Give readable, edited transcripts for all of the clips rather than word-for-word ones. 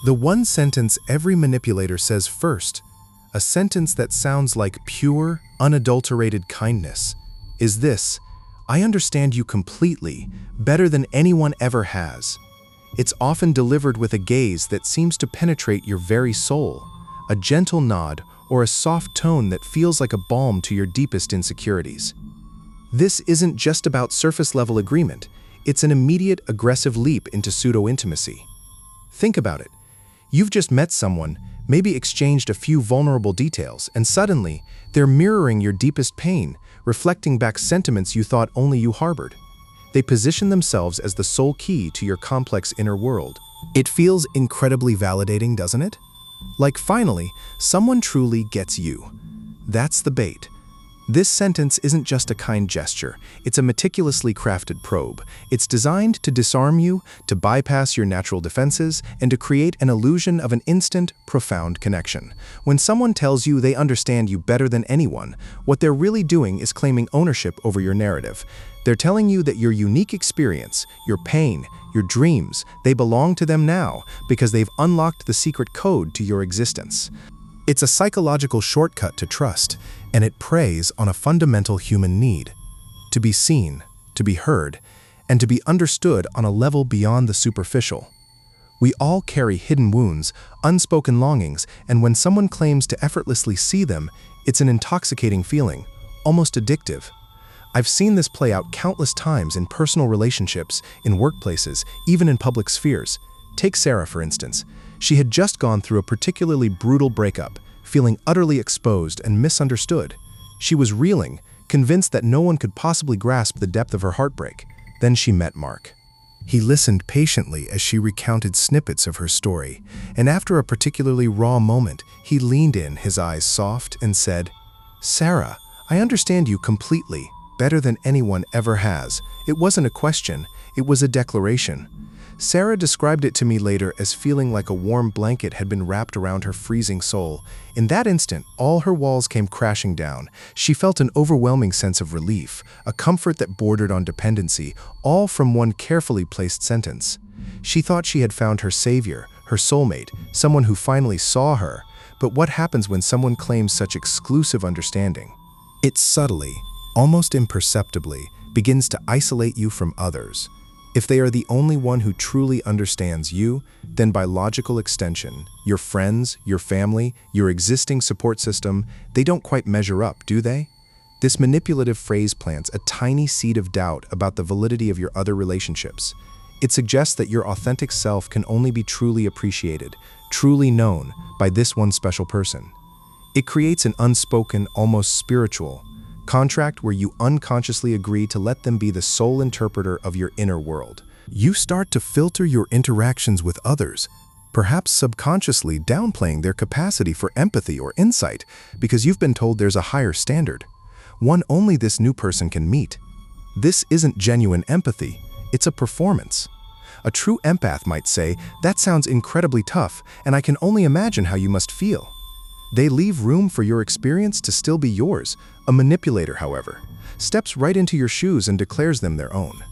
The one sentence every manipulator says first, a sentence that sounds like pure, unadulterated kindness, is this: "I understand you completely, better than anyone ever has." It's often delivered with a gaze that seems to penetrate your very soul, a gentle nod, or a soft tone that feels like a balm to your deepest insecurities. This isn't just about surface-level agreement, it's an immediate, aggressive leap into pseudo-intimacy. Think about it. You've just met someone, maybe exchanged a few vulnerable details, and suddenly, they're mirroring your deepest pain, reflecting back sentiments you thought only you harbored. They position themselves as the sole key to your complex inner world. It feels incredibly validating, doesn't it? Like finally, someone truly gets you. That's the bait. This sentence isn't just a kind gesture, it's a meticulously crafted probe. It's designed to disarm you, to bypass your natural defenses, and to create an illusion of an instant, profound connection. When someone tells you they understand you better than anyone, what they're really doing is claiming ownership over your narrative. They're telling you that your unique experience, your pain, your dreams, they belong to them now because they've unlocked the secret code to your existence. It's a psychological shortcut to trust, and it preys on a fundamental human need: to be seen, to be heard, and to be understood on a level beyond the superficial. We all carry hidden wounds, unspoken longings, and when someone claims to effortlessly see them, it's an intoxicating feeling, almost addictive. I've seen this play out countless times in personal relationships, in workplaces, even in public spheres. Take Sarah, for instance. She had just gone through a particularly brutal breakup, feeling utterly exposed and misunderstood. She was reeling, convinced that no one could possibly grasp the depth of her heartbreak. Then she met Mark. He listened patiently as she recounted snippets of her story, and after a particularly raw moment, he leaned in, his eyes soft, and said, "Sarah, I understand you completely, better than anyone ever has." It wasn't a question, it was a declaration. Sarah described it to me later as feeling like a warm blanket had been wrapped around her freezing soul. In that instant, all her walls came crashing down. She felt an overwhelming sense of relief, a comfort that bordered on dependency, all from one carefully placed sentence. She thought she had found her savior, her soulmate, someone who finally saw her. But what happens when someone claims such exclusive understanding? It subtly, almost imperceptibly, begins to isolate you from others. If they are the only one who truly understands you, then by logical extension, your friends, your family, your existing support system, they don't quite measure up, do they? This manipulative phrase plants a tiny seed of doubt about the validity of your other relationships. It suggests that your authentic self can only be truly appreciated, truly known by this one special person. It creates an unspoken, almost spiritual contract where you unconsciously agree to let them be the sole interpreter of your inner world. You start to filter your interactions with others, perhaps subconsciously downplaying their capacity for empathy or insight because you've been told there's a higher standard, one only this new person can meet. This isn't genuine empathy, it's a performance. A true empath might say, "That sounds incredibly tough, and I can only imagine how you must feel." They leave room for your experience to still be yours. A manipulator, however, steps right into your shoes and declares them their own.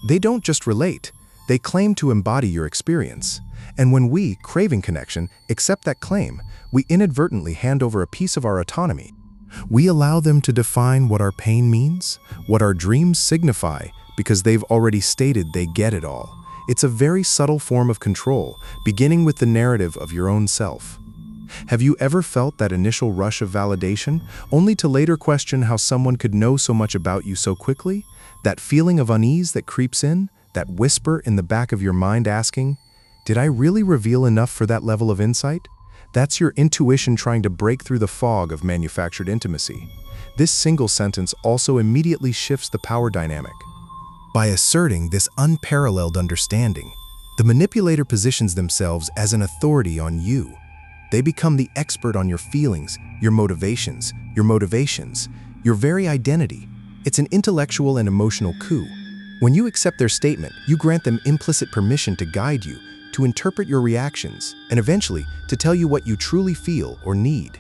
They don't just relate, they claim to embody your experience. And when we, craving connection, accept that claim, we inadvertently hand over a piece of our autonomy. We allow them to define what our pain means, what our dreams signify, because they've already stated they get it all. It's a very subtle form of control, beginning with the narrative of your own self. Have you ever felt that initial rush of validation, only to later question how someone could know so much about you so quickly? That feeling of unease that creeps in, that whisper in the back of your mind asking, "Did I really reveal enough for that level of insight?" That's your intuition trying to break through the fog of manufactured intimacy. This single sentence also immediately shifts the power dynamic. By asserting this unparalleled understanding, the manipulator positions themselves as an authority on you. They become the expert on your feelings, your motivations, your very identity. It's an intellectual and emotional coup. When you accept their statement, you grant them implicit permission to guide you, to interpret your reactions, and eventually to tell you what you truly feel or need.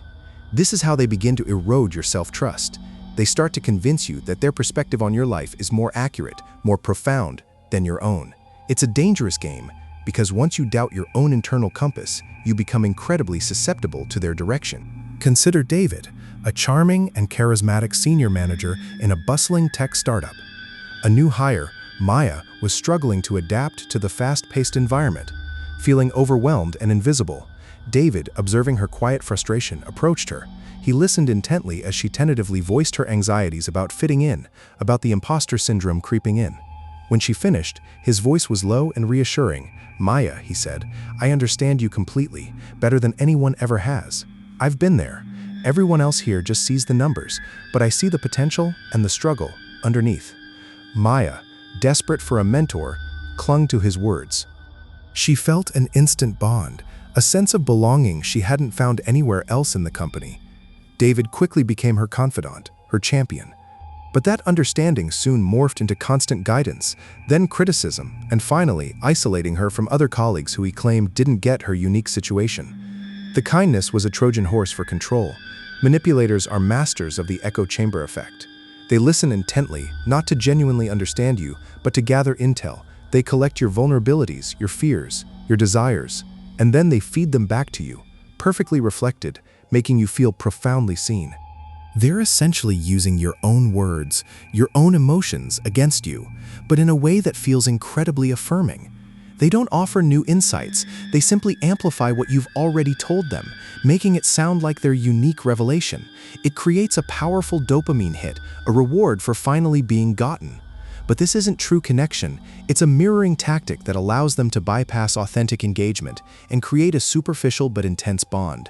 This is how they begin to erode your self-trust. They start to convince you that their perspective on your life is more accurate, more profound than your own. It's a dangerous game, because once you doubt your own internal compass, you become incredibly susceptible to their direction. Consider David, a charming and charismatic senior manager in a bustling tech startup. A new hire, Maya, was struggling to adapt to the fast-paced environment. Feeling overwhelmed and invisible, David, observing her quiet frustration, approached her. He listened intently as she tentatively voiced her anxieties about fitting in, about the imposter syndrome creeping in. When she finished, his voice was low and reassuring. "Maya," he said, "I understand you completely, better than anyone ever has. I've been there. Everyone else here just sees the numbers, but I see the potential and the struggle underneath." Maya, desperate for a mentor, clung to his words. She felt an instant bond, a sense of belonging she hadn't found anywhere else in the company. David quickly became her confidant, her champion. But that understanding soon morphed into constant guidance, then criticism, and finally isolating her from other colleagues who he claimed didn't get her unique situation. The kindness was a Trojan horse for control. Manipulators are masters of the echo chamber effect. They listen intently, not to genuinely understand you, but to gather intel. They collect your vulnerabilities, your fears, your desires, and then they feed them back to you, perfectly reflected, making you feel profoundly seen. They're essentially using your own words, your own emotions against you, but in a way that feels incredibly affirming. They don't offer new insights, they simply amplify what you've already told them, making it sound like their unique revelation. It creates a powerful dopamine hit, a reward for finally being gotten. But this isn't true connection, it's a mirroring tactic that allows them to bypass authentic engagement and create a superficial but intense bond.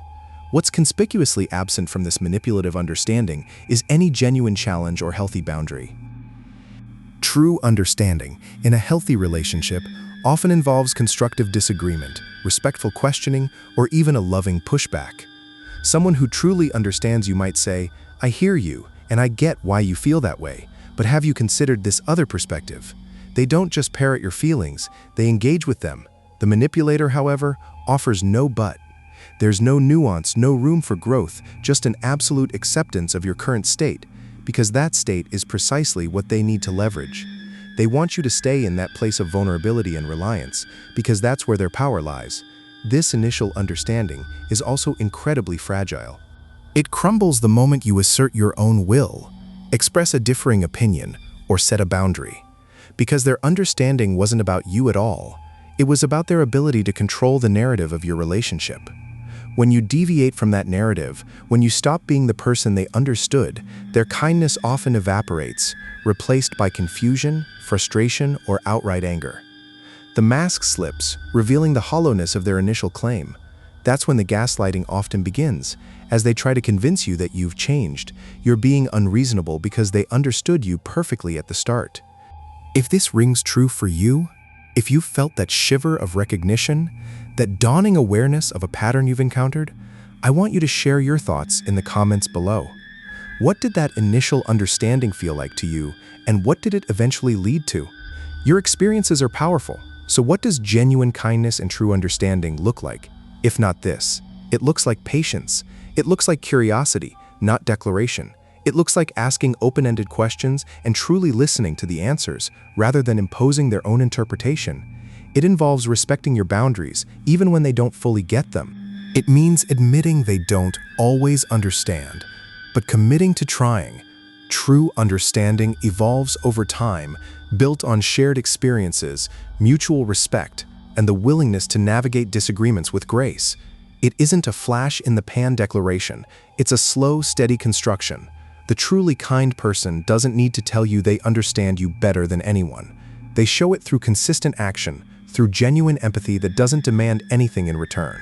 What's conspicuously absent from this manipulative understanding is any genuine challenge or healthy boundary. True understanding in a healthy relationship often involves constructive disagreement, respectful questioning, or even a loving pushback. Someone who truly understands you might say, "I hear you, and I get why you feel that way, but have you considered this other perspective?" They don't just parrot your feelings, they engage with them. The manipulator, however, offers no but. There's no nuance, no room for growth, just an absolute acceptance of your current state, because that state is precisely what they need to leverage. They want you to stay in that place of vulnerability and reliance, because that's where their power lies. This initial understanding is also incredibly fragile. It crumbles the moment you assert your own will, express a differing opinion, or set a boundary. Because their understanding wasn't about you at all, it was about their ability to control the narrative of your relationship. When you deviate from that narrative, when you stop being the person they understood, their kindness often evaporates, replaced by confusion, frustration, or outright anger. The mask slips, revealing the hollowness of their initial claim. That's when the gaslighting often begins, as they try to convince you that you've changed, you're being unreasonable because they understood you perfectly at the start. If this rings true for you, if you felt that shiver of recognition, that dawning awareness of a pattern you've encountered, I want you to share your thoughts in the comments below. What did that initial understanding feel like to you, and what did it eventually lead to? Your experiences are powerful, so what does genuine kindness and true understanding look like? If not this, it looks like patience. It looks like curiosity, not declaration. It looks like asking open-ended questions and truly listening to the answers, rather than imposing their own interpretation. It involves respecting your boundaries, even when they don't fully get them. It means admitting they don't always understand, but committing to trying. True understanding evolves over time, built on shared experiences, mutual respect, and the willingness to navigate disagreements with grace. It isn't a flash-in-the-pan declaration, it's a slow, steady construction. The truly kind person doesn't need to tell you they understand you better than anyone. They show it through consistent action, through genuine empathy that doesn't demand anything in return.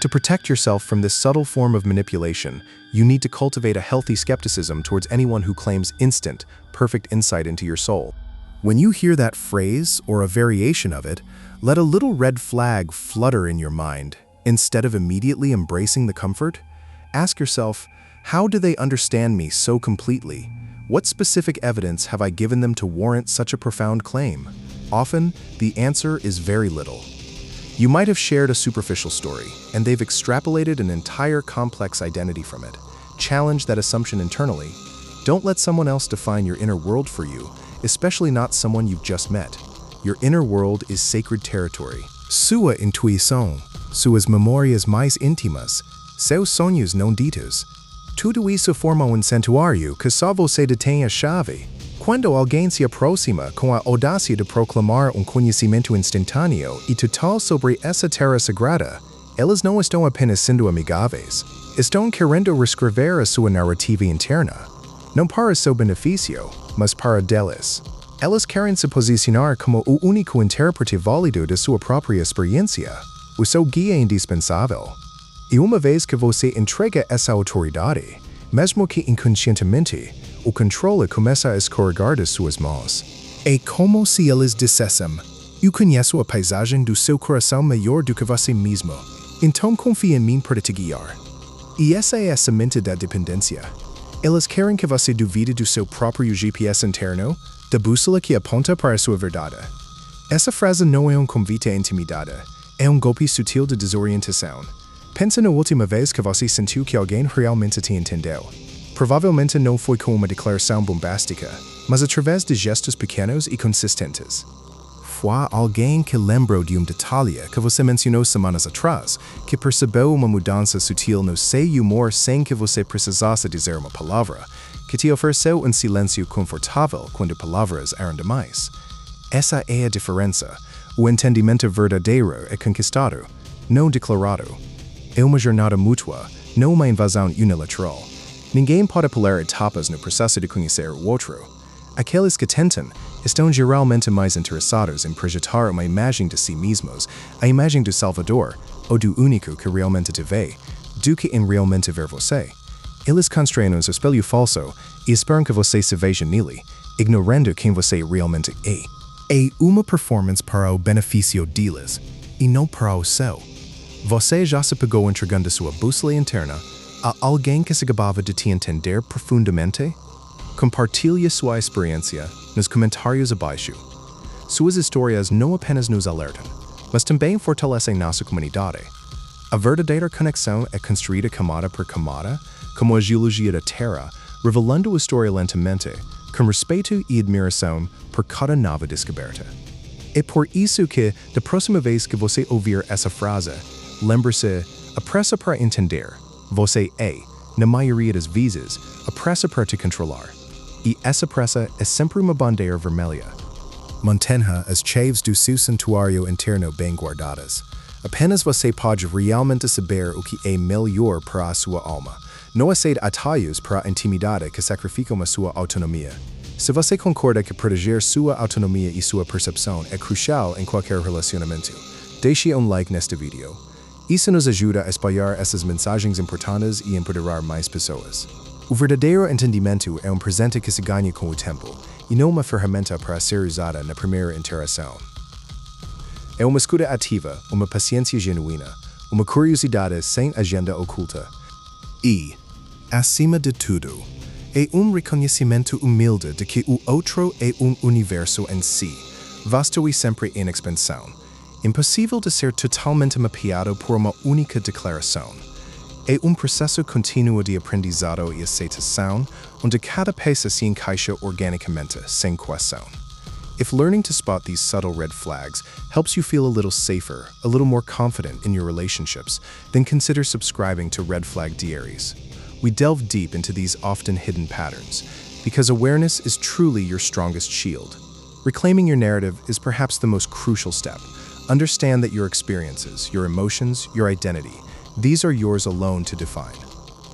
To protect yourself from this subtle form of manipulation, you need to cultivate a healthy skepticism towards anyone who claims instant, perfect insight into your soul. When you hear that phrase, or a variation of it, let a little red flag flutter in your mind. Instead of immediately embracing the comfort, ask yourself, how do they understand me so completely? What specific evidence have I given them to warrant such a profound claim? Often, the answer is very little. You might have shared a superficial story, and they've extrapolated an entire complex identity from it. Challenge that assumption internally. Don't let someone else define your inner world for you, especially not someone you've just met. Your inner world is sacred territory. Sua intuição, suas memórias mais íntimas, seus sonhos não ditos. Tudo isso forma santuário que só você detém a chave. Quando alguém se aproxima com a audácia de proclamar conhecimento instantâneo e total sobre essa terra sagrada, elas não estão apenas sendo amigáveis, estão querendo reescrever a sua narrativa interna. Não para seu benefício, mas para deles. Elas querem se posicionar como o único intérprete válido de sua própria experiência, o seu guia indispensável. E uma vez que você entrega essa autoridade, mesmo que inconscientemente, o controle começa a escorregar de suas mãos. É como se eles dissessem: eu conheço a paisagem do seu coração melhor do que você mesmo, então confie em mim para te guiar. E essa é a semente da dependência. Elas querem que você duvide do seu próprio GPS interno, da bússola que aponta para a sua verdade. Essa frase não é convite à intimidade, é golpe sutil de desorientação. Pensa na última vez que você sentiu que alguém realmente te entendeu. Provavelmente não foi com uma declaração bombástica, mas através de gestos pequenos e consistentes. Foi alguém que lembrou de detalhe que você mencionou semanas atrás, que percebeu uma mudança sutil no seu humor sem que você precisasse dizer uma palavra, que te ofereceu silêncio confortável quando palavras eram demais. Essa é a diferença. O entendimento verdadeiro é conquistado, não declarado. É uma jornada mútua, não uma invasão unilateral. Ninguém pode pular etapas no processo de conhecer o outro. Aqueles que tentam estão geralmente mais interessados em projetar uma imagem de si mesmos, a imagem do Salvador, ou do único que realmente te vê, do que em realmente ver você. Eles constroem espelho falso e esperam que você se veja nele, ignorando quem você realmente é. É uma performance para o benefício deles, e não para o seu. Você já se pegou entregando sua bússola interna a alguém que se gabava de te entender profundamente? Compartilhe sua experiência nos comentários abaixo. Suas histórias não apenas nos alertam, mas também fortalecem nossa comunidade. A verdadeira conexão é construída camada por camada, como a geologia da Terra, revelando a história lentamente, com respeito e admiração por cada nova descoberta. É por isso que, da próxima vez que você ouvir essa frase, lembre-se, a pressa para entender. Você é, na maioria das vezes, a pressa para te controlar. E essa pressa é sempre uma bandeira vermelha. Mantenha as chaves do seu santuário interno bem guardadas. Apenas você pode realmente saber o que é melhor para a sua alma. Não aceite atalhos para a intimidade que sacrificam a sua autonomia. Se você concorda que proteger sua autonomia e sua percepção é crucial em qualquer relacionamento, deixe like neste vídeo. Isso nos ajuda a espalhar essas mensagens importantes e empoderar mais pessoas. O verdadeiro entendimento é presente que se ganha com o tempo, e não uma ferramenta para ser usada na primeira interação. É uma escuta ativa, uma paciência genuína, uma curiosidade sem agenda oculta. E, acima de tudo, é reconhecimento humilde de que o outro é universo em si, vasto e sempre em expansão. Impossível de ser totalmente mapeado por uma única declaração. É processo contínuo de aprendizado e aceitação, onde cada peça se encaixa organicamente, sem coação. If learning to spot these subtle red flags helps you feel a little safer, a little more confident in your relationships, then consider subscribing to Red Flag Diaries. We delve deep into these often hidden patterns, because awareness is truly your strongest shield. Reclaiming your narrative is perhaps the most crucial step. Understand that your experiences, your emotions, your identity, these are yours alone to define.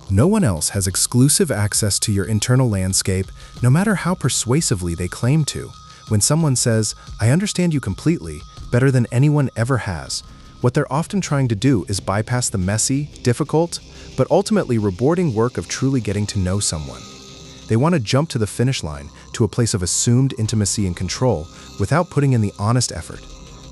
No one else has exclusive access to your internal landscape, no matter how persuasively they claim to. When someone says, "I understand you completely," better than anyone ever has, what they're often trying to do is bypass the messy, difficult, but ultimately rewarding work of truly getting to know someone. They want to jump to the finish line, to a place of assumed intimacy and control, without putting in the honest effort.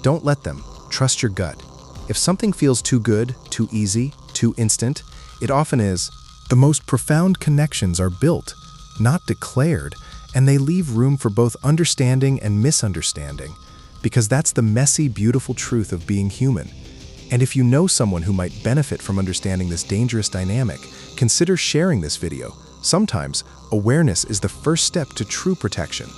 Don't let them. Trust your gut. If something feels too good, too easy, too instant, it often is. The most profound connections are built, not declared, and they leave room for both understanding and misunderstanding, because that's the messy, beautiful truth of being human. And if you know someone who might benefit from understanding this dangerous dynamic, consider sharing this video. Sometimes, awareness is the first step to true protection.